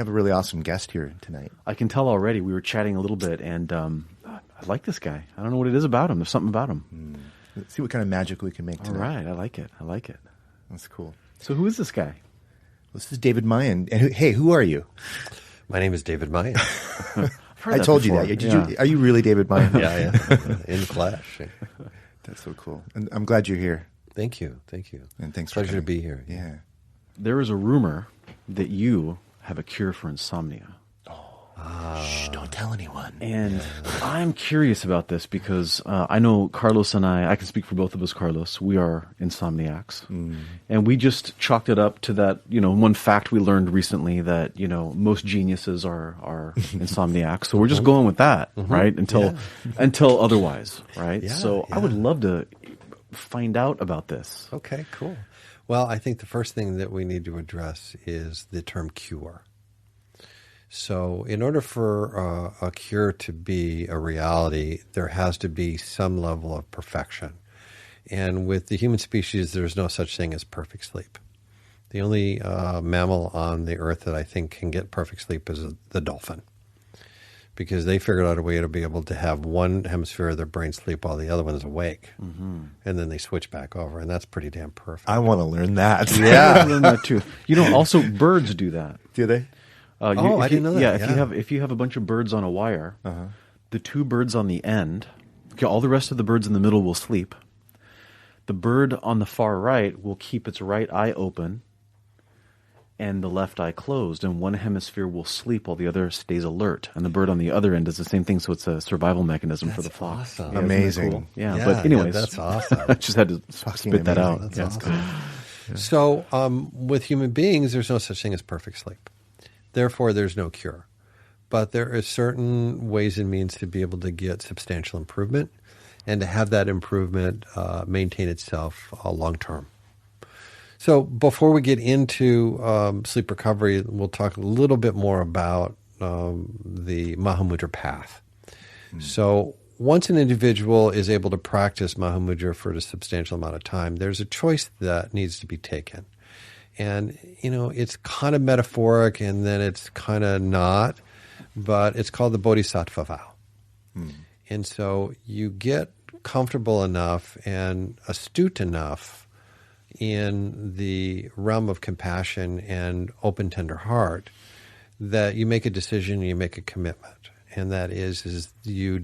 have a really awesome guest here tonight. I can tell already. We were chatting a little bit, and I like this guy. I don't know what it is about him. There's something about him. Let's see what kind of magic we can make tonight. All right. I like it. That's cool. So who is this guy? This is David Mayen. And hey, who are you? My name is David Mayen. I told you that. Are you really David Mayen? Yeah, I am. In the flesh. That's so cool. And I'm glad you're here. Thank you. And thanks Pleasure for to be here. Yeah. There is a rumor that you have a cure for insomnia. Shh, don't tell anyone. And I'm curious about this because I know Carlos and I can speak for both of us, Carlos, we are insomniacs. And we just chalked it up to that, one fact we learned recently that, most geniuses are insomniacs. So we're just going with that, right? Until otherwise, right? So I would love to find out about this. Okay, cool. Well, I think the first thing that we need to address is the term cure. So in order for a cure to be a reality, there has to be some level of perfection. And with the human species, there's no such thing as perfect sleep. The only mammal on the earth that I think can get perfect sleep is the dolphin, because they figured out a way to be able to have one hemisphere of their brain sleep while the other one is awake. And then they switch back over, and that's pretty damn perfect. I want to learn that. Yeah, I want to learn that too. Also birds do that. Do they? I didn't know that. Yeah, if you have a bunch of birds on a wire, the two birds on the end, all the rest of the birds in the middle will sleep. The bird on the far right will keep its right eye open and the left eye closed, and one hemisphere will sleep while the other stays alert. And the bird on the other end does the same thing, so it's a survival mechanism for the flock. Awesome. Yeah, amazing. Cool? Yeah, but anyways, that's awesome. I just had to spit that out. That's awesome. So with human beings, there's no such thing as perfect sleep. Therefore, there's no cure. But there are certain ways and means to be able to get substantial improvement and to have that improvement maintain itself long term. So before we get into sleep recovery, we'll talk a little bit more about the Mahamudra path. So once an individual is able to practice Mahamudra for a substantial amount of time, there's a choice that needs to be taken. And, it's kind of metaphoric and then it's kind of not, but it's called the Bodhisattva vow. And so you get comfortable enough and astute enough in the realm of compassion and open, tender heart that you make a decision, you make a commitment. And that is you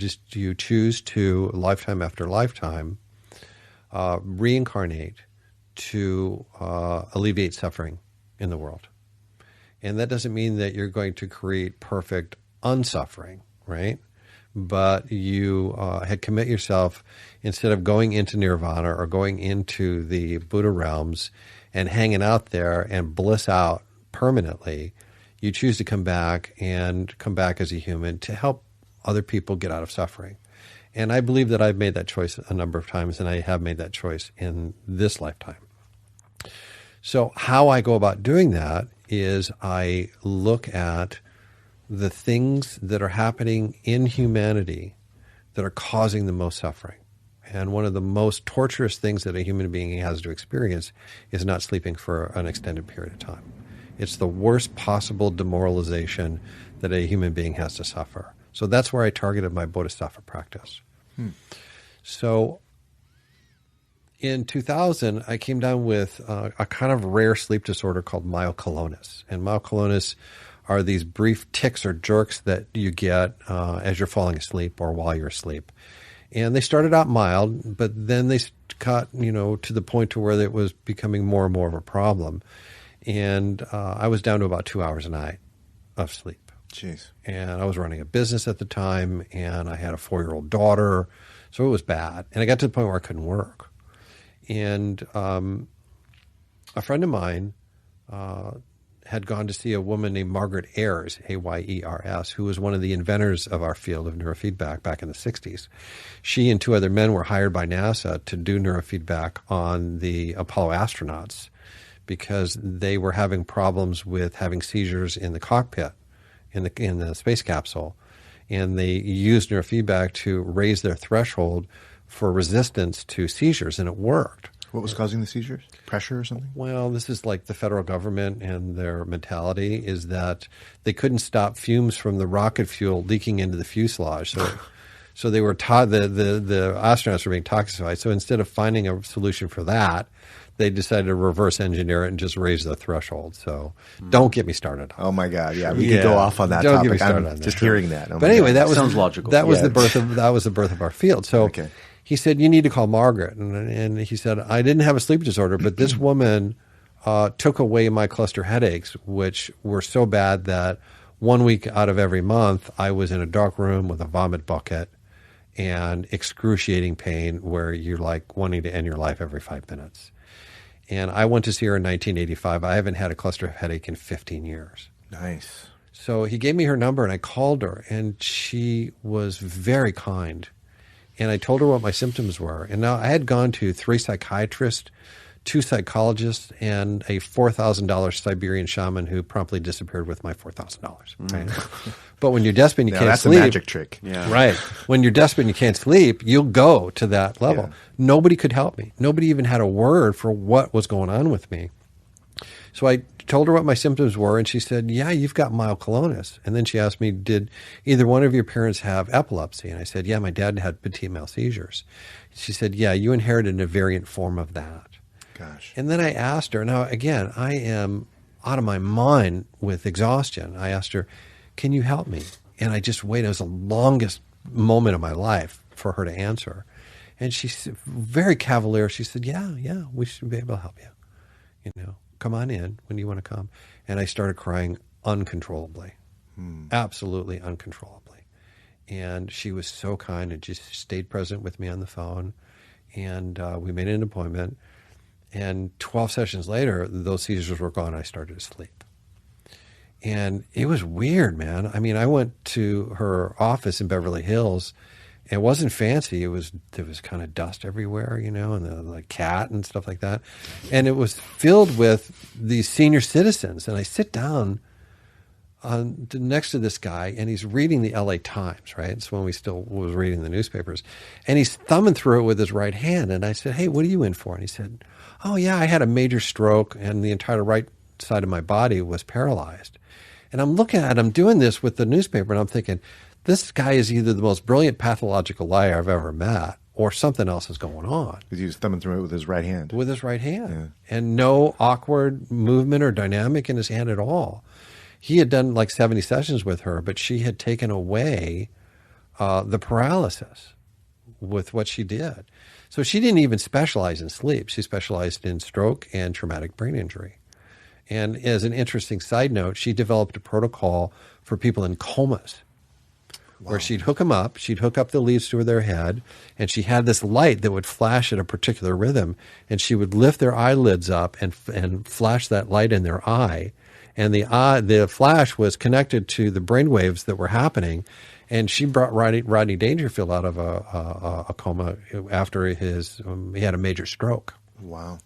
choose to, lifetime after lifetime, reincarnate to alleviate suffering in the world. And that doesn't mean that you're going to create perfect unsuffering, right? But you had commit yourself, instead of going into nirvana or going into the Buddha realms and hanging out there and bliss out permanently, you choose to come back as a human to help other people get out of suffering. And I believe that I've made that choice a number of times, and I have made that choice in this lifetime. So how I go about doing that is I look at the things that are happening in humanity that are causing the most suffering. And one of the most torturous things that a human being has to experience is not sleeping for an extended period of time. It's the worst possible demoralization that a human being has to suffer. So that's where I targeted my Bodhisattva practice. So in 2000, I came down with a kind of rare sleep disorder called myoclonus. And myoclonus are these brief tics or jerks that you get as you're falling asleep or while you're asleep. And they started out mild, but then they got, to the point to where it was becoming more and more of a problem. And I was down to about 2 hours a night of sleep. Jeez. And I was running a business at the time, and I had a 4-year-old daughter, so it was bad. And I got to the point where I couldn't work. And a friend of mine had gone to see a woman named Margaret Ayers, Ayers, who was one of the inventors of our field of neurofeedback back in the 60s. She and 2 other men were hired by NASA to do neurofeedback on the Apollo astronauts because they were having problems with having seizures in the cockpit in the space capsule. And they used neurofeedback to raise their threshold for resistance to seizures, and it worked. What was causing the seizures? Pressure or something? Well, this is like the federal government and their mentality is that they couldn't stop fumes from the rocket fuel leaking into the fuselage. So they were taught the astronauts were being toxified. So instead of finding a solution for that, they decided to reverse engineer it and just raise the threshold. So don't get me started. Oh my God! Yeah, we could go off on that don't topic. Get me started I'm on just that. hearing that. But anyway, that sounds logical. That was the birth of our field. So Okay. he said, "You need to call Margaret." And he said, "I didn't have a sleep disorder, but this woman took away my cluster headaches, which were so bad that 1 week out of every month, I was in a dark room with a vomit bucket and excruciating pain where you're like wanting to end your life every 5 minutes." And I went to see her in 1985. I haven't had a cluster headache in 15 years. Nice. So he gave me her number and I called her and she was very kind. And I told her what my symptoms were. And now I had gone to 3 psychiatrists, 2 psychologists, and a $4,000 Siberian shaman who promptly disappeared with my $4,000. Right? But when you're desperate and you can't That's sleep. a magic trick. Yeah. Right. When you're desperate and you can't sleep, you'll go to that level. Yeah. Nobody could help me. Nobody even had a word for what was going on with me. So I told her what my symptoms were, and she said, "Yeah, you've got mild colonitis." And then she asked me, "Did either one of your parents have epilepsy?" And I said, "Yeah, my dad had petit mal seizures." She said, "Yeah, you inherited a variant form of that." Gosh. And then I asked her, now again, I am out of my mind with exhaustion. I asked her, "Can you help me?" And I just waited. It was the longest moment of my life for her to answer. And she said, very cavalier, she said, yeah, we should be able to help you. Come on in when you want to come. And I started crying uncontrollably, absolutely uncontrollably. And she was so kind and just stayed present with me on the phone. And we made an appointment. And 12 sessions later, those seizures were gone. I started to sleep. And it was weird, man. I mean, I went to her office in Beverly Hills. It wasn't fancy. There was kind of dust everywhere, and the cat and stuff like that. And it was filled with these senior citizens. And I sit down next to this guy, and he's reading the LA Times, right? It's when we still was reading the newspapers. And he's thumbing through it with his right hand. And I said, "Hey, what are you in for?" And he said, "Oh, yeah, I had a major stroke, and the entire right side of my body was paralyzed." And I'm looking at him doing this with the newspaper, and I'm thinking, this guy is either the most brilliant pathological liar I've ever met, or something else is going on. Because he was thumbing through it with his right hand. With his right hand. Yeah. And no awkward movement or dynamic in his hand at all. He had done like 70 sessions with her, but she had taken away the paralysis with what she did. So she didn't even specialize in sleep. She specialized in stroke and traumatic brain injury. And as an interesting side note, she developed a protocol for people in comas. Wow. Where she'd hook them up, she'd hook up the leads to their head, and she had this light that would flash at a particular rhythm, and she would lift their eyelids up and flash that light in their eye, and the flash was connected to the brain waves that were happening, and she brought Rodney Dangerfield out of a coma after he had a major stroke. Wow.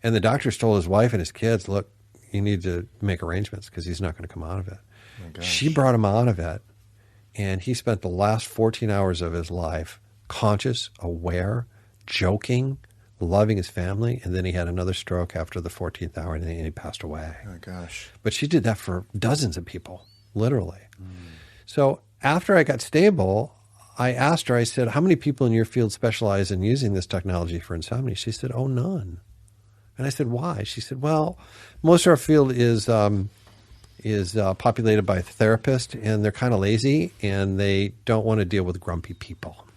And the doctors told his wife and his kids, "Look, you need to make arrangements because he's not going to come out of it." Oh, she brought him out of it. And he spent the last 14 hours of his life conscious, aware, joking, loving his family. And then he had another stroke after the 14th hour, and then he passed away. Oh, gosh. But she did that for dozens of people, literally. So after I got stable, I asked her, I said, "How many people in your field specialize in using this technology for insomnia?" She said, "Oh, none." And I said, "Why?" She said, "Well, most of our field is populated by therapists, and they're kind of lazy, and they don't want to deal with grumpy people."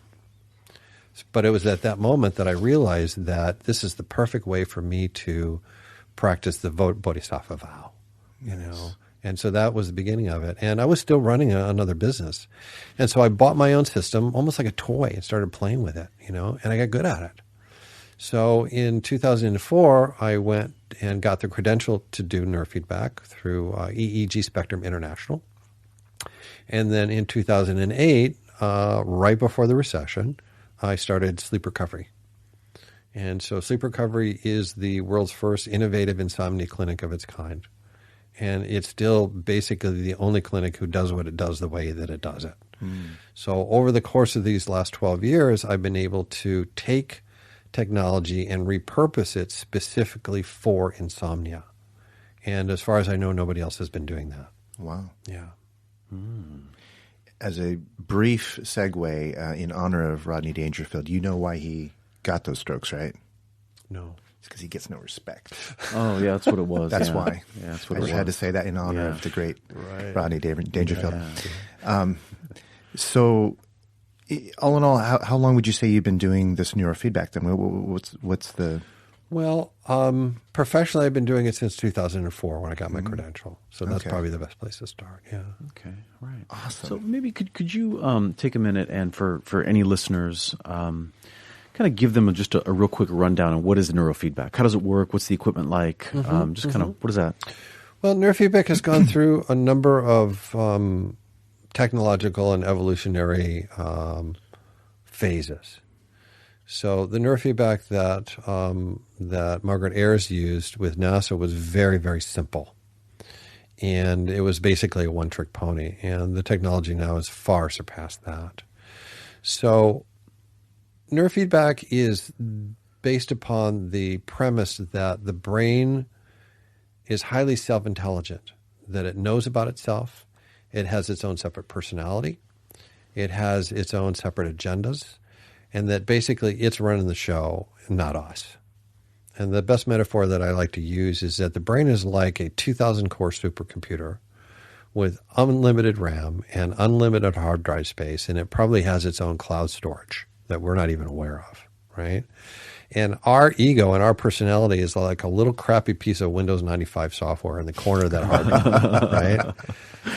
But it was at that moment that I realized that this is the perfect way for me to practice the Bodhisattva vow, And so that was the beginning of it. And I was still running another business. And so I bought my own system, almost like a toy, and started playing with it, and I got good at it. So in 2004, I went and got the credential to do neurofeedback through EEG Spectrum International. And then in 2008, right before the recession, I started sleep recovery. And so sleep recovery is the world's first innovative insomnia clinic of its kind. And it's still basically the only clinic who does what it does the way that it does it. So over the course of these last 12 years, I've been able to take technology and repurpose it specifically for insomnia. And as far as I know, nobody else has been doing that. Wow. Yeah. As a brief segue, in honor of Rodney Dangerfield, you know why he got those strokes, right? No. It's because he gets no respect. Oh, yeah, that's what it was. That's yeah. why. Yeah, that's what I it just was. had to say that in honor of the great Rodney Dangerfield. Yeah. So, all in all, how long would you say you've been doing this neurofeedback? Then, what's the? Well, professionally, I've been doing it since 2004 when I got my credential. So that's probably the best place to start. Yeah. Okay. Right. Awesome. So maybe could you take a minute and for any listeners, kind of give them just a real quick rundown on what is neurofeedback? How does it work? What's the equipment like? Just kind of what is that? Well, neurofeedback has gone through a number of technological and evolutionary phases. So the neurofeedback that Margaret Ayers used with NASA was very, very simple. And it was basically a one-trick pony. And the technology now has far surpassed that. So neurofeedback is based upon the premise that the brain is highly self-intelligent, that it knows about itself, it has its own separate personality, it has its own separate agendas, and that basically it's running the show, not us. And the best metaphor that I like to use is that the brain is like a 2,000-core supercomputer with unlimited RAM and unlimited hard drive space, and it probably has its own cloud storage that we're not even aware of, right? And our ego and our personality is like a little crappy piece of Windows 95 software in the corner of that hard drive, right?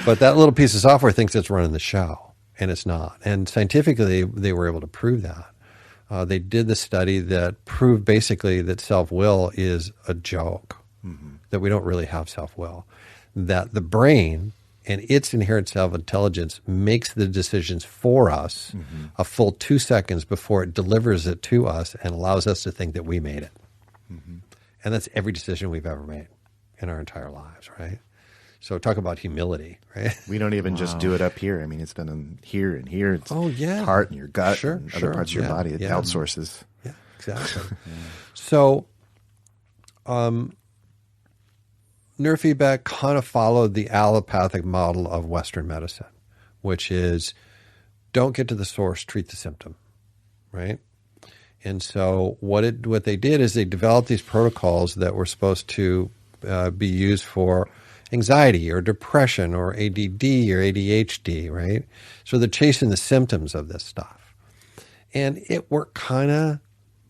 But that little piece of software thinks it's running the show, and it's not. And scientifically, they were able to prove that. They did the study that proved basically that self-will is a joke, that we don't really have self-will, that the brain and its inherent self-intelligence makes the decisions for us a full 2 seconds before it delivers it to us and allows us to think that we made it. And that's every decision we've ever made in our entire lives, right? So talk about humility, right? We don't even just do it up here. I mean, it's been in here and here. It's yeah. heart and your gut and other parts of your body. It outsources. Yeah, exactly. So neurofeedback kind of followed the allopathic model of Western medicine, which is don't get to the source, treat the symptom, right? And so what they did is they developed these protocols that were supposed to be used for anxiety or depression or ADD or ADHD, right? So they're chasing the symptoms of this stuff. And it worked kind of,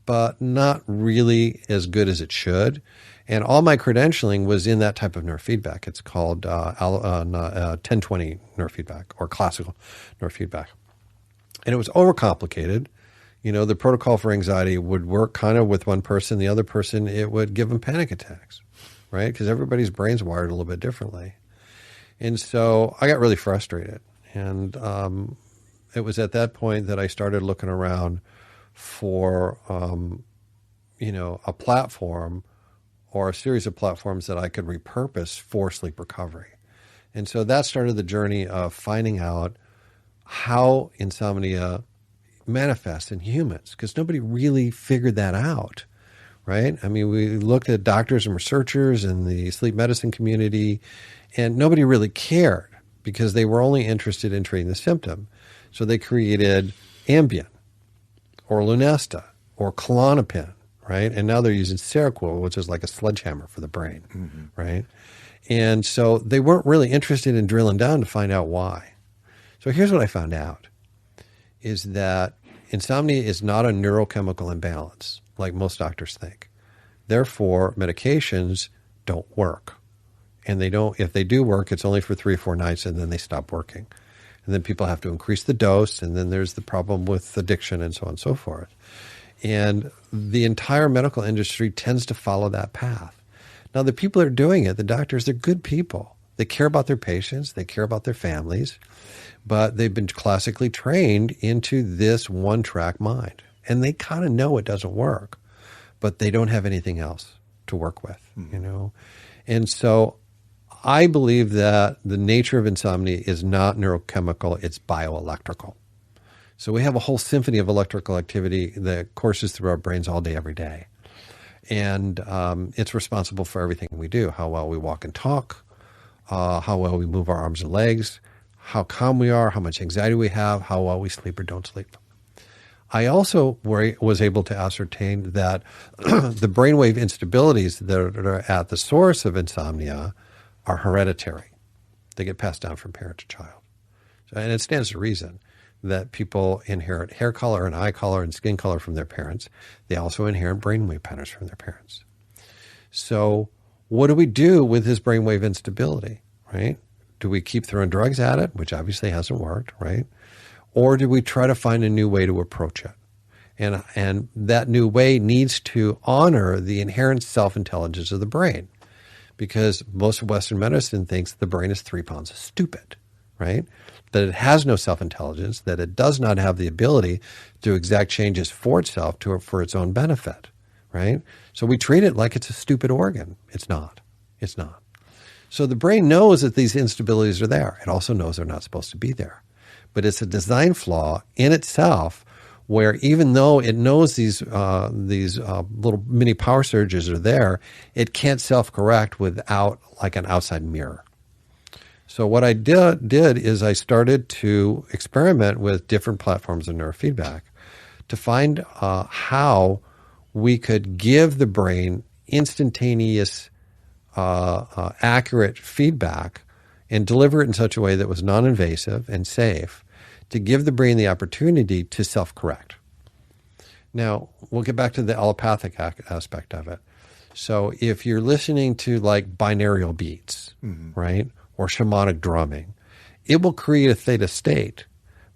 but not really as good as it should. And all my credentialing was in that type of neurofeedback. It's called 1020 neurofeedback or classical neurofeedback. And it was overcomplicated. You know, the protocol for anxiety would work kind of with one person. The other person, it would give them panic attacks, right? Because everybody's brain's wired a little bit differently. And so I got really frustrated. And it was at that point that I started looking around for, a platform or a series of platforms that I could repurpose for sleep recovery. And so that started the journey of finding out how insomnia manifests in humans, because nobody really figured that out, right? I mean, we looked at doctors and researchers in the sleep medicine community, and nobody really cared because they were only interested in treating the symptom. So they created Ambien or Lunesta or Klonopin, right? And now they're using Seroquel, which is like a sledgehammer for the brain, right? And so they weren't really interested in drilling down to find out why. So here's what I found out, is that insomnia is not a neurochemical imbalance like most doctors think. Therefore, medications don't work. And they don't, if they do work, it's only for 3 or 4 nights and then they stop working. And then people have to increase the dose, and then there's the problem with addiction and so on and so forth. And the entire medical industry tends to follow that path. Now, the people that are doing it, the doctors, they're good people. They care about their patients. They care about their families. But they've been classically trained into this one-track mind. And they kind of know it doesn't work, but they don't have anything else to work with, you know? And so I believe that the nature of insomnia is not neurochemical, it's bioelectrical. So we have a whole symphony of electrical activity that courses through our brains all day, every day. And it's responsible for everything we do, how well we walk and talk, how well we move our arms and legs, how calm we are, how much anxiety we have, how well we sleep or don't sleep. I also was able to ascertain that the brainwave instabilities that are at the source of insomnia are hereditary. They get passed down from parent to child. And it stands to reason that people inherit hair color and eye color and skin color from their parents. They also inherit brainwave patterns from their parents. So what do we do with this brainwave instability, right? Do we keep throwing drugs at it, which obviously hasn't worked, right? Or do we try to find a new way to approach it? And that new way needs to honor the inherent self-intelligence of the brain, because most of Western medicine thinks the brain is 3 pounds of stupid, right? That it has no self-intelligence, that it does not have the ability to exact changes for itself for its own benefit, right? So we treat it like it's a stupid organ. It's not. It's not. So the brain knows that these instabilities are there. It also knows they're not supposed to be there. But it's a design flaw in itself, where even though it knows these little mini power surges are there, it can't self-correct without like an outside mirror. So what I did is I started to experiment with different platforms of neurofeedback to find how we could give the brain instantaneous, accurate feedback and deliver it in such a way that was non-invasive and safe, to give the brain the opportunity to self-correct. Now, we'll get back to the allopathic aspect of it. So if you're listening to like binaural beats, right, or shamanic drumming, it will create a theta state,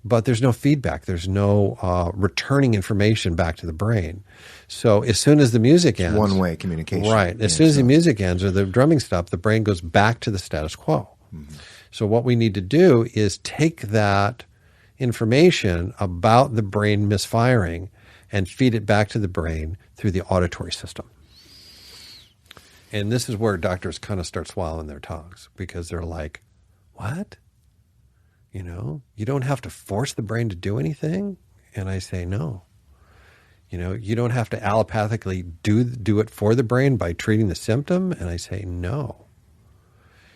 but there's no feedback. There's no returning information back to the brain. So as soon as the music ends... One-way communication. Right. As soon as the music ends or the drumming stops, the brain goes back to the status quo. So what we need to do is take that information about the brain misfiring and feed it back to the brain through the auditory system. And this is where doctors kind of start swallowing their tongues, because they're like, what? You know, you don't have to force the brain to do anything? And I say, no. You know, you don't have to allopathically do it for the brain by treating the symptom? And I say, no.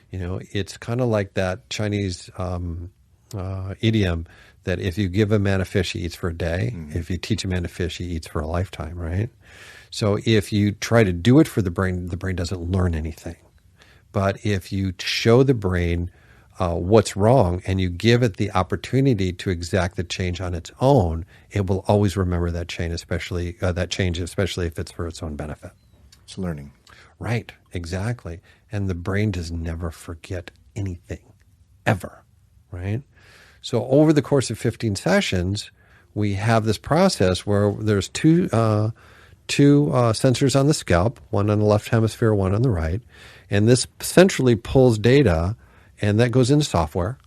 You know, it's kind of like that Chinese idiom that if you give a man a fish, he eats for a day. If you teach a man to fish, he eats for a lifetime, right? So if you try to do it for the brain doesn't learn anything. But if you show the brain what's wrong and you give it the opportunity to exact the change on its own, it will always remember that change, especially if it's for its own benefit. It's learning. Right, exactly. And the brain does never forget anything, ever, right? So over the course of 15 sessions, we have this process where there's two sensors on the scalp, one on the left hemisphere, one on the right. And this centrally pulls data, and that goes into software.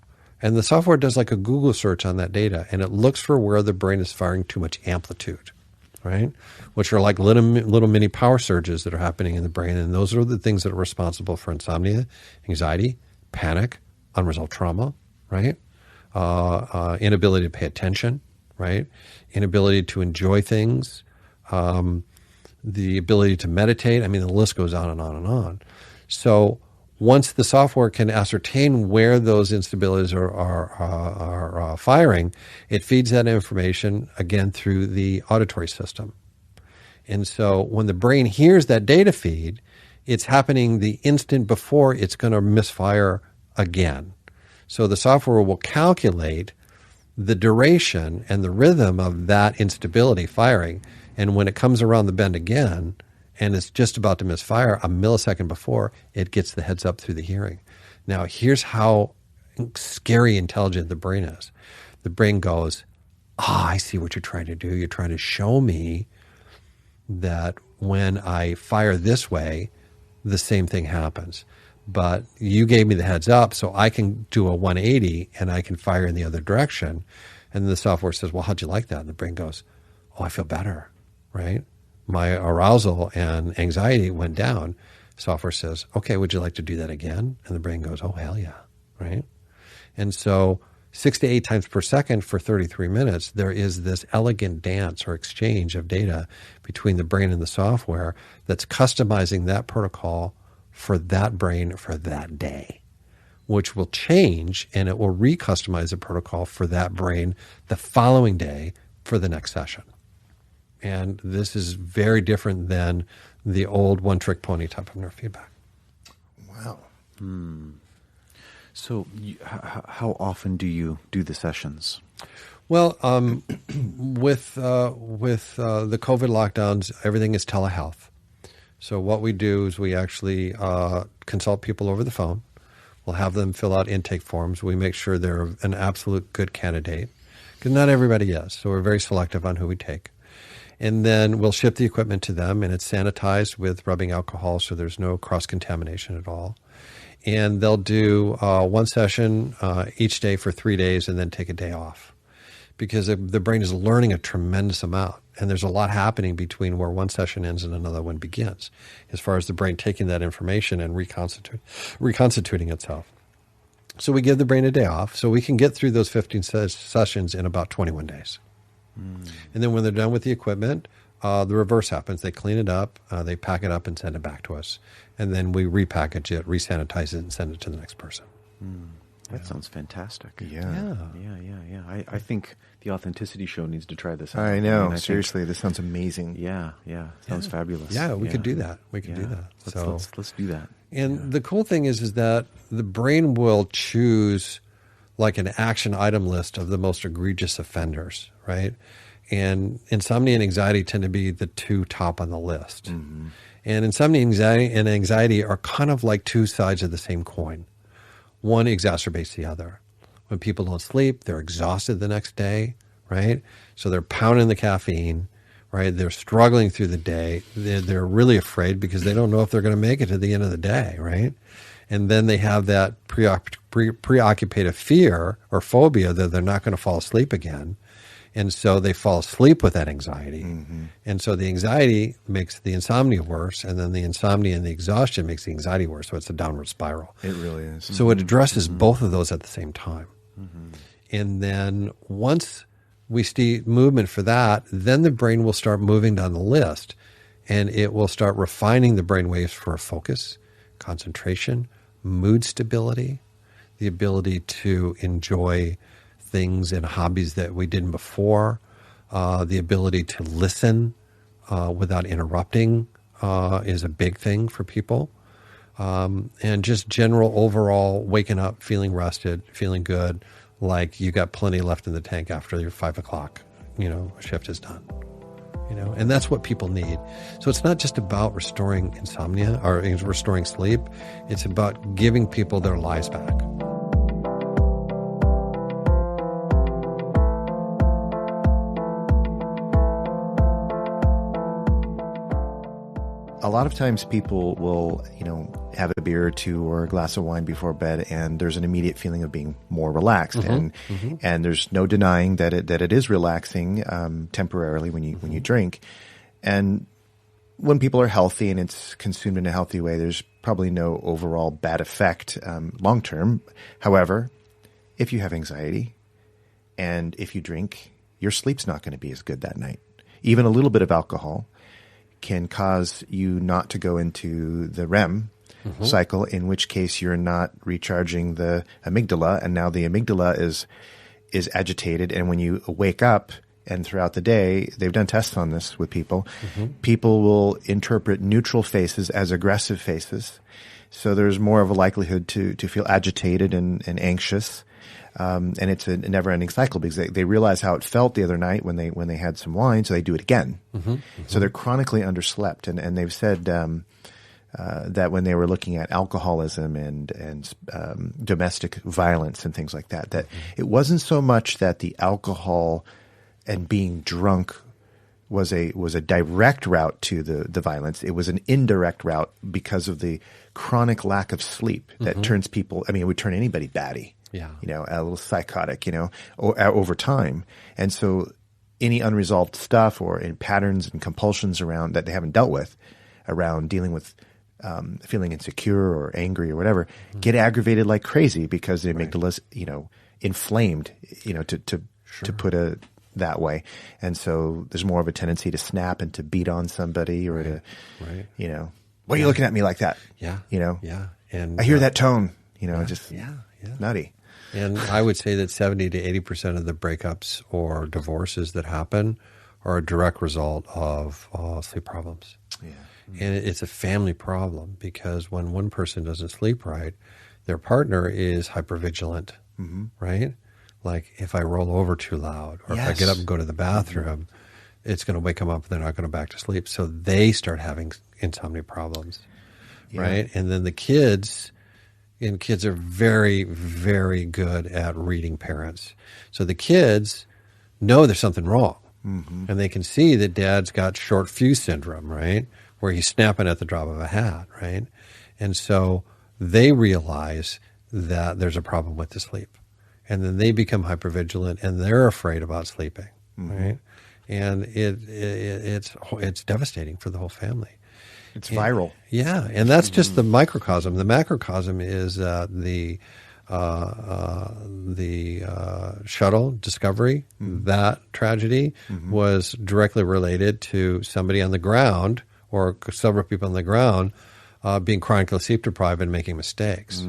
And the software does like a Google search on that data, and it looks for where the brain is firing too much amplitude, right? Which are like little mini power surges that are happening in the brain. And those are the things that are responsible for insomnia, anxiety, panic, unresolved trauma, right? Inability to pay attention, right? Inability to enjoy things, the ability to meditate. I mean, the list goes on and on and on. So once the software can ascertain where those instabilities are firing, it feeds that information again through the auditory system. And so when the brain hears that data feed, it's happening the instant before it's going to misfire again. So the software will calculate the duration and the rhythm of that instability firing. And when it comes around the bend again, and it's just about to misfire a millisecond before, it gets the heads up through the hearing. Now, here's how scary intelligent the brain is. The brain goes, I see what you're trying to do. You're trying to show me that when I fire this way, the same thing happens. But you gave me the heads up, so I can do a 180 and I can fire in the other direction. And the software says, well, how'd you like that? And the brain goes, oh, I feel better, right? My arousal and anxiety went down. Software says, okay, would you like to do that again? And the brain goes, oh, hell yeah, right? And so 6 to 8 times per second for 33 minutes, there is this elegant dance or exchange of data between the brain and the software that's customizing that protocol for that brain for that day, which will change, and it will re-customize the protocol for that brain the following day for the next session. And this is very different than the old one-trick pony type of neurofeedback. Wow. So how often do you do the sessions? Well, with the COVID lockdowns, everything is telehealth. So what we do is we actually consult people over the phone. We'll have them fill out intake forms. We make sure they're an absolute good candidate, because not everybody is. So we're very selective on who we take. And then we'll ship the equipment to them, and it's sanitized with rubbing alcohol, so there's no cross-contamination at all. And they'll do one session each day for 3 days and then take a day off, because the brain is learning a tremendous amount. And there's a lot happening between where one session ends and another one begins, as far as the brain taking that information and reconstituting itself. So we give the brain a day off, so we can get through those 15 sessions in about 21 days. And then when they're done with the equipment, the reverse happens. They clean it up, they pack it up and send it back to us. And then we repackage it, resanitize it, and send it to the next person. That sounds fantastic. Yeah. I think the Authenticity Show needs to try this out. I know. mean, Seriously, this sounds amazing. Sounds fabulous. Yeah, we could do that. We could do that. Let's do that. And the cool thing is that the brain will choose like an action item list of the most egregious offenders, right? And insomnia and anxiety tend to be the two top on the list. Mm-hmm. And insomnia and anxiety are kind of like two sides of the same coin. One exacerbates the other. When people don't sleep, they're exhausted the next day, right? So they're pounding the caffeine, right? They're struggling through the day. They're really afraid because they don't know if they're going to make it to the end of the day, right? And then they have that preoccupative fear or phobia that they're not going to fall asleep again. And so they fall asleep with that anxiety. Mm-hmm. And so the anxiety makes the insomnia worse, and then the insomnia and the exhaustion makes the anxiety worse. So it's a downward spiral. It really is. So it addresses both of those at the same time. Mm-hmm. And then once we see movement for that, then the brain will start moving down the list, and it will start refining the brain waves for focus, concentration, mood stability, the ability to enjoy things and hobbies that we didn't before, the ability to listen without interrupting is a big thing for people, and just general overall waking up, feeling rested, feeling good, like you got plenty left in the tank after your 5 o'clock, shift is done. And that's what people need. So it's not just about restoring insomnia or restoring sleep. It's about giving people their lives back. A lot of times people will, have a beer or two or a glass of wine before bed, and there's an immediate feeling of being more relaxed. Mm-hmm. And there's no denying that it is relaxing temporarily when you drink. And when people are healthy and it's consumed in a healthy way, there's probably no overall bad effect long term. However, if you have anxiety and if you drink, your sleep's not going to be as good that night. Even a little bit of alcohol can cause you not to go into the REM cycle, in which case you're not recharging the amygdala, and now the amygdala is agitated. And when you wake up and throughout the day, they've done tests on this with people, people will interpret neutral faces as aggressive faces. So there's more of a likelihood to feel agitated and anxious. And it's a never-ending cycle because they realize how it felt the other night when they had some wine, so they do it again. So they're chronically underslept, and they've said that when they were looking at alcoholism and domestic violence and things like that, it wasn't so much that the alcohol and being drunk was a direct route to the violence. It was an indirect route because of the chronic lack of sleep that turns people. I mean, it would turn anybody batty. Yeah. A little psychotic, over time. And so any unresolved stuff or in patterns and compulsions around that they haven't dealt with around dealing with feeling insecure or angry or whatever get aggravated like crazy because the amygdala inflamed, to put it that way. And so there's more of a tendency to snap and to beat on somebody or to, why are you looking at me like that? Yeah. Yeah. And I hear that tone, just nutty. And I would say that 70 to 80% of the breakups or divorces that happen are a direct result of sleep problems. Yeah. And it's a family problem because when one person doesn't sleep right, their partner is hypervigilant, right? Like if I roll over too loud or if I get up and go to the bathroom, it's going to wake them up and they're not going to back to sleep. So they start having insomnia problems, right? And then the kids are very, very good at reading parents. So the kids know there's something wrong. And they can see that dad's got short fuse syndrome, right? Where he's snapping at the drop of a hat, right? And so they realize that there's a problem with the sleep. And then they become hypervigilant and they're afraid about sleeping, right? And it's devastating for the whole family. It's viral. Yeah, and that's just the microcosm. The macrocosm is the shuttle Discovery. That tragedy was directly related to somebody on the ground or several people on the ground being chronically sleep deprived and making mistakes.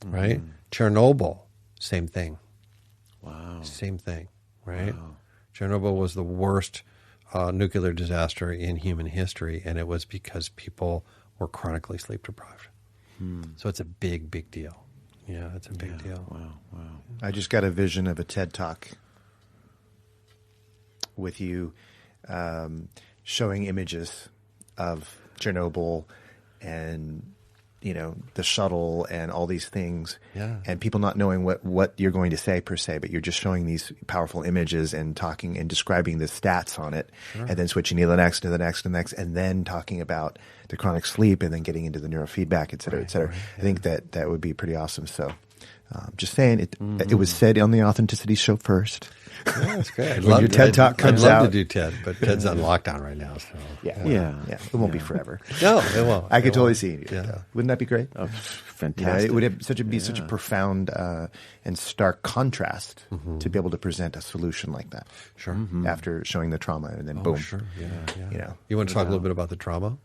Right? Chernobyl, same thing. Wow. Same thing. Right? Wow. Chernobyl was the worst nuclear disaster in human history, and it was because people were chronically sleep deprived. So it's a big, big deal. Yeah, it's a big deal. Wow. I just got a vision of a TED Talk with you showing images of Chernobyl and the shuttle and all these things, and people not knowing what you're going to say per se, but you're just showing these powerful images and talking and describing the stats on it, and then switching to the next, and then talking about the chronic sleep, and then getting into the neurofeedback, et cetera, et cetera. Right. I think that would be pretty awesome. So, just saying, it was said on the Authenticity Show first. Yeah, that's great. When your TED Talk comes I'd love out. to do TED, but TED's on lockdown right now. So Yeah. It won't be forever. No, it won't. I could It totally won't. see it. Yeah. Wouldn't that be great? Oh, fantastic. It would have be such a profound and stark contrast to be able to present a solution like that. Sure. After showing the trauma and then boom. Sure. Yeah. You You want to talk a little bit about the trauma?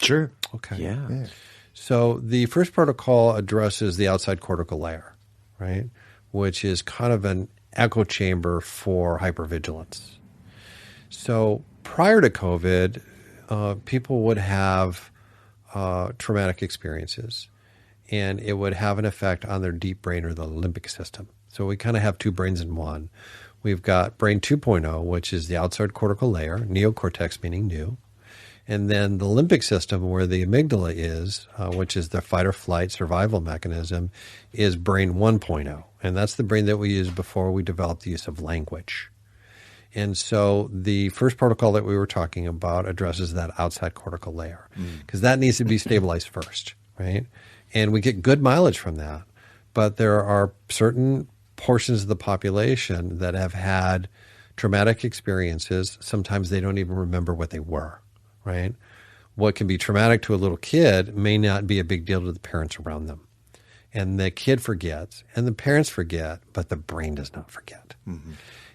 Sure. Okay. Yeah. So the first protocol addresses the outside cortical layer, right? Which is kind of an echo chamber for hypervigilance. So prior to COVID, people would have traumatic experiences, and it would have an effect on their deep brain or the limbic system. So we kind of have two brains in one. We've got brain 2.0, which is the outside cortical layer, neocortex meaning new. And then the limbic system, where the amygdala is, which is the fight or flight survival mechanism, is brain 1.0. And that's the brain that we used before we developed the use of language. And so the first protocol that we were talking about addresses that outside cortical layer, because that needs to be stabilized first, right? And we get good mileage from that. But there are certain portions of the population that have had traumatic experiences. Sometimes they don't even remember what they were, right? What can be traumatic to a little kid may not be a big deal to the parents around them. And the kid forgets, and the parents forget, but the brain does not forget.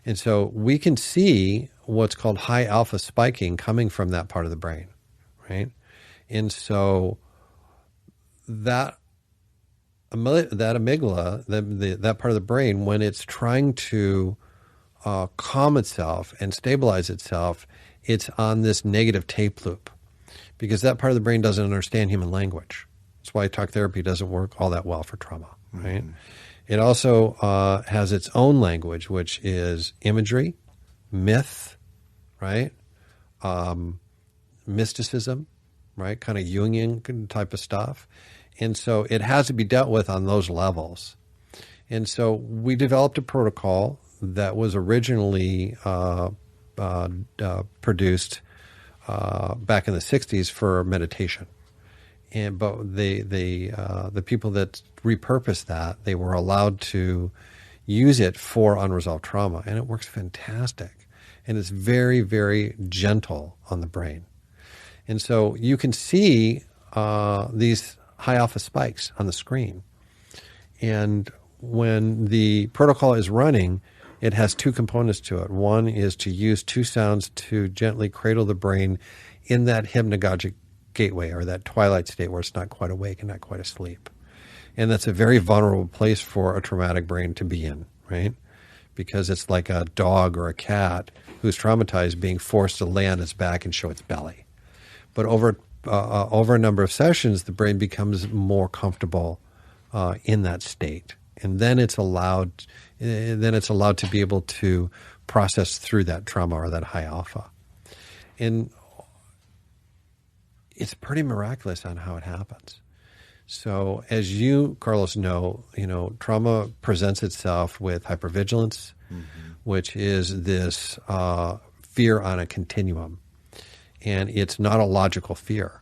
And so we can see what's called high alpha spiking coming from that part of the brain, right? And so that amygdala, that part of the brain, when it's trying to calm itself and stabilize itself, it's on this negative tape loop because that part of the brain doesn't understand human language. That's why talk therapy doesn't work all that well for trauma, right? It also has its own language, which is imagery, myth, right? Mysticism, right? Kind of Jungian type of stuff. And so it has to be dealt with on those levels. And so we developed a protocol that was originally produced back in the 60s for meditation. But the people that repurposed that, they were allowed to use it for unresolved trauma, and it works fantastic. And it's very, very gentle on the brain. And so you can see these high alpha spikes on the screen. And when the protocol is running, it has two components to it. One is to use two sounds to gently cradle the brain in that hypnagogic gateway, or that twilight state where it's not quite awake and not quite asleep. And that's a very vulnerable place for a traumatic brain to be in, right? Because it's like a dog or a cat who's traumatized being forced to lay on its back and show its belly. But over a number of sessions, the brain becomes more comfortable in that state, and then it's allowed to be able to process through that trauma or that high alpha. And it's pretty miraculous on how it happens. So as you, Carlos, know, trauma presents itself with hypervigilance, which is this fear on a continuum. And it's not a logical fear.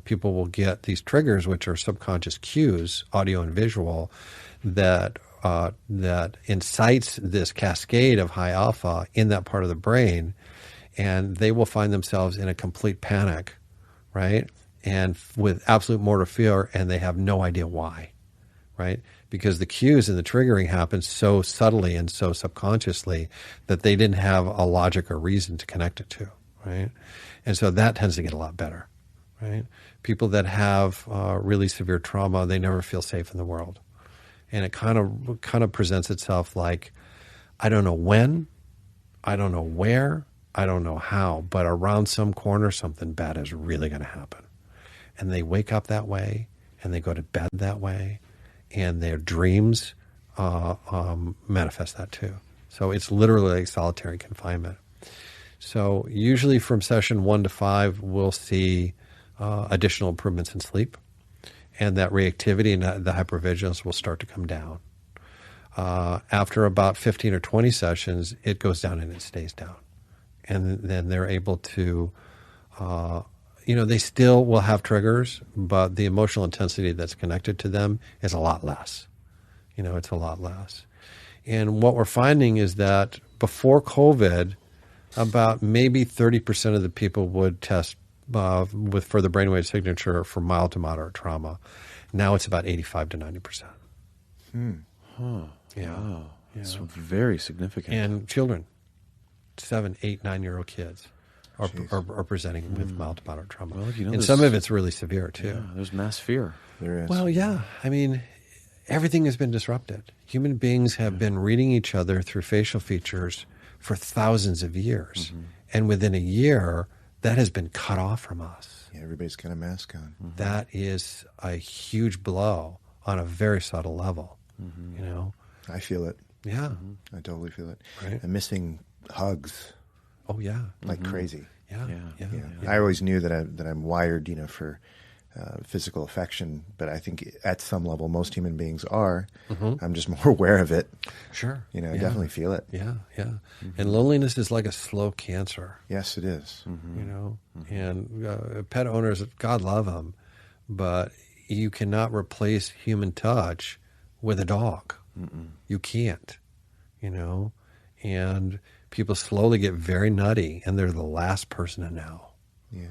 People will get these triggers, which are subconscious cues, audio and visual, that incites this cascade of high alpha in that part of the brain, and they will find themselves in a complete panic, right? And with absolute mortal fear, and they have no idea why, right? Because the cues and the triggering happen so subtly and so subconsciously that they didn't have a logic or reason to connect it to, right? And so that tends to get a lot better, right? People that have really severe trauma, they never feel safe in the world. And it kind of presents itself like, I don't know when, I don't know where, I don't know how, but around some corner, something bad is really going to happen. And they wake up that way, and they go to bed that way, and their dreams manifest that too. So it's literally like solitary confinement. So usually from session 1 to 5, we'll see additional improvements in sleep, and that reactivity and the hypervigilance will start to come down. After about 15 or 20 sessions, it goes down and it stays down. And then they're able to, they still will have triggers, but the emotional intensity that's connected to them is a lot less. It's a lot less. And what we're finding is that before COVID, about maybe 30% of the people would test with further brainwave signature for mild to moderate trauma. Now it's about 85 to 90%. Yeah. Wow. It's very significant. And children, 7, 8, 9-year-old kids are presenting with mild to moderate trauma. Well, and some of it's really severe too. Yeah, there's mass fear. There is. Well, yeah. I mean, everything has been disrupted. Human beings have been reading each other through facial features for thousands of years. And within a year, that has been cut off from us. Yeah, everybody's got a mask on. That is a huge blow on a very subtle level, I feel it. Yeah. I totally feel it. Right. I'm missing hugs Oh, yeah. like crazy. Yeah. I always knew that I'm wired, for physical affection, but I think at some level most human beings are. I'm just more aware of it. Sure. I definitely feel it. Yeah. And loneliness is like a slow cancer. Yes, it is. And pet owners, God love them, but you cannot replace human touch with a dog. You can't, and people slowly get very nutty, and they're the last person to know. Yeah.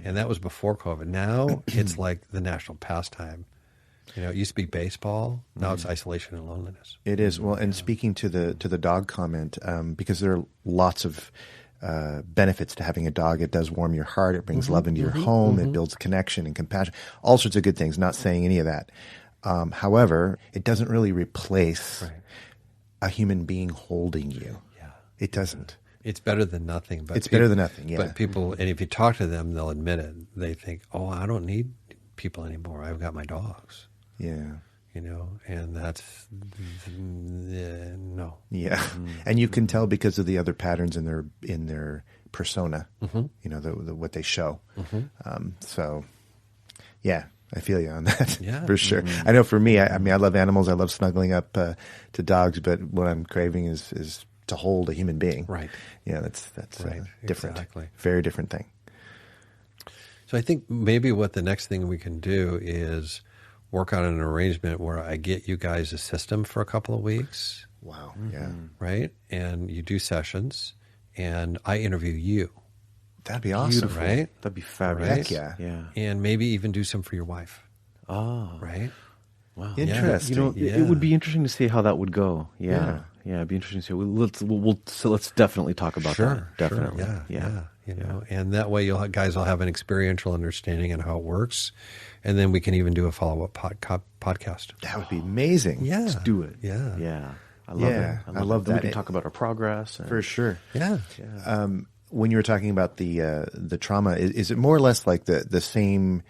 And that was before COVID. Now it's like the national pastime. It used to be baseball. Now it's isolation and loneliness. It is. Well, and speaking to the dog comment, because there are lots of benefits to having a dog. It does warm your heart. It brings love into your home. It builds connection and compassion. All sorts of good things. Not saying any of that. However, it doesn't really replace a human being holding you. Yeah. It doesn't. It's better than nothing. But it's better than nothing, yeah. But people, and if you talk to them, they'll admit it. They think, oh, I don't need people anymore. I've got my dogs. Yeah. And that's, no. Yeah. And you can tell because of the other patterns in their persona, what they show. So, yeah. I feel you on that, for sure. I know for me, I love animals. I love snuggling up to dogs, but what I'm craving is to hold a human being. Right. Yeah, that's right. Different. Exactly. Very different thing. So I think maybe what the next thing we can do is work on an arrangement where I get you guys a system for a couple of weeks. Wow. Yeah. Right? And you do sessions, and I interview you. That'd be awesome. Beautiful. Right? That'd be fabulous. Right? Heck yeah. Yeah. And maybe even do some for your wife. Oh. Right? Wow. Interesting. It would be interesting to see how that would go. Yeah, it'd be interesting to see. Let's definitely talk about that. Definitely. Yeah. And that way guys will have an experiential understanding on how it works, and then we can even do a follow-up podcast. That would be amazing. Yeah. Let's do it. Yeah. I love it. I love that. We can talk about our progress. For sure. Yeah. When you were talking about the trauma, is it more or less like the same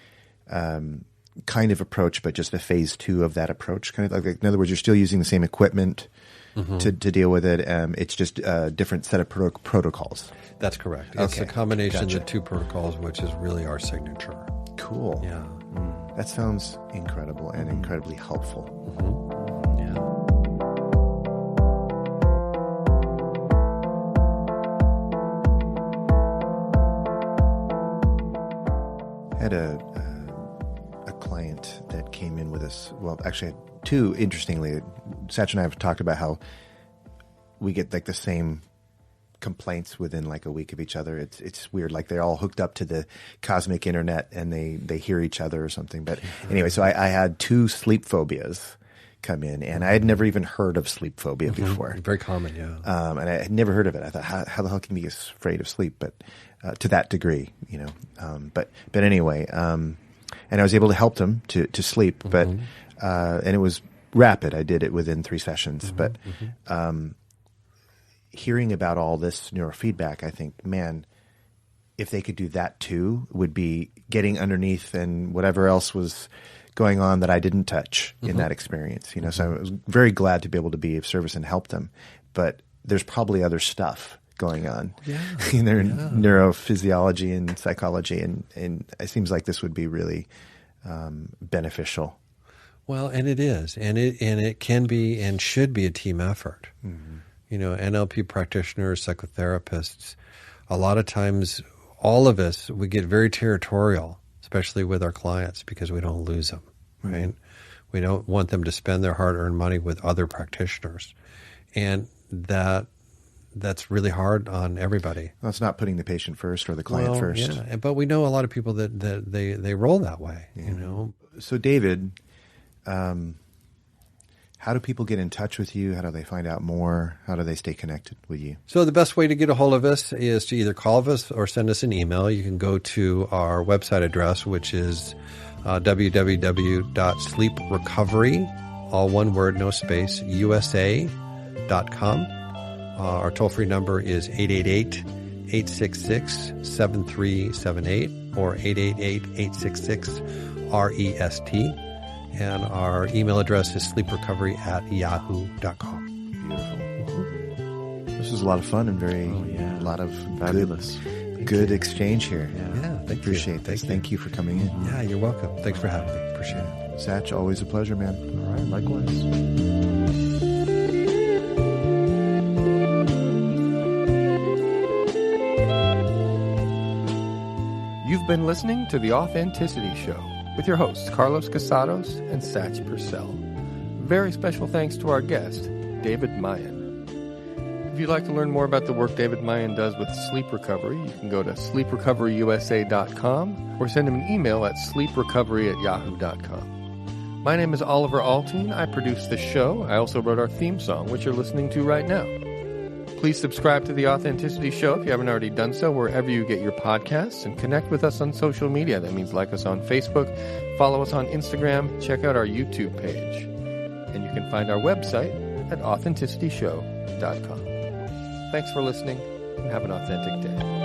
kind of approach, but just a phase 2 of that approach? Kind of like, in other words, you're still using the same equipment to deal with it. It's just a different set of protocols. That's correct. It's a combination of the 2 protocols, which is really our signature. Cool. Yeah. That sounds incredible and incredibly helpful. I had a client that came in with us. Well, actually, I had 2. Interestingly, Satch and I have talked about how we get like the same complaints within like a week of each other. It's weird. Like they're all hooked up to the cosmic internet and they hear each other or something. But anyway, so I had 2 sleep phobias come in, and I had never even heard of sleep phobia before. Very common, yeah. And I had never heard of it. I thought, how the hell can you be afraid of sleep? But to that degree, But anyway, and I was able to help them to sleep, but and it was rapid. I did it within 3 sessions. But hearing about all this neurofeedback, I think, man, if they could do that too, would be getting underneath and whatever else was going on that I didn't touch in that experience. So I was very glad to be able to be of service and help them. But there's probably other stuff going on in their neurophysiology and psychology, and it seems like this would be really beneficial. Well, and it is, and it can be and should be a team effort. NLP practitioners, psychotherapists, a lot of times, all of us, we get very territorial, especially with our clients, because we don't lose them, right? We don't want them to spend their hard-earned money with other practitioners, and that's really hard on everybody. Well, it's not putting the patient first or the client first. Yeah, but we know a lot of people that they roll that way. So, David, how do people get in touch with you? How do they find out more? How do they stay connected with you? So the best way to get a hold of us is to either call us or send us an email. You can go to our website address, which is www.sleeprecovery, all one word, no space, USA.com. Our toll-free number is 888-866-7378 or 888-866-REST. And our email address is sleeprecovery@yahoo.com. Beautiful. This was a lot of fun and a lot of fabulous, good exchange here. Yeah, appreciate this. Thank you for coming in. Yeah, you're welcome. Thanks for having me. Appreciate it. Satch, always a pleasure, man. All right, likewise. You've been listening to The Authenticity Show with your hosts, Carlos Casados and Satch Purcell. Very special thanks to our guest, David Mayen. If you'd like to learn more about the work David Mayen does with sleep recovery, you can go to sleeprecoveryusa.com or send him an email at sleeprecovery@yahoo.com. My name is Oliver Altine. I produce the show. I also wrote our theme song, which you're listening to right now. Please subscribe to The Authenticity Show if you haven't already done so, wherever you get your podcasts, and connect with us on social media. That means like us on Facebook, follow us on Instagram, check out our YouTube page. And you can find our website at authenticityshow.com. Thanks for listening, and have an authentic day.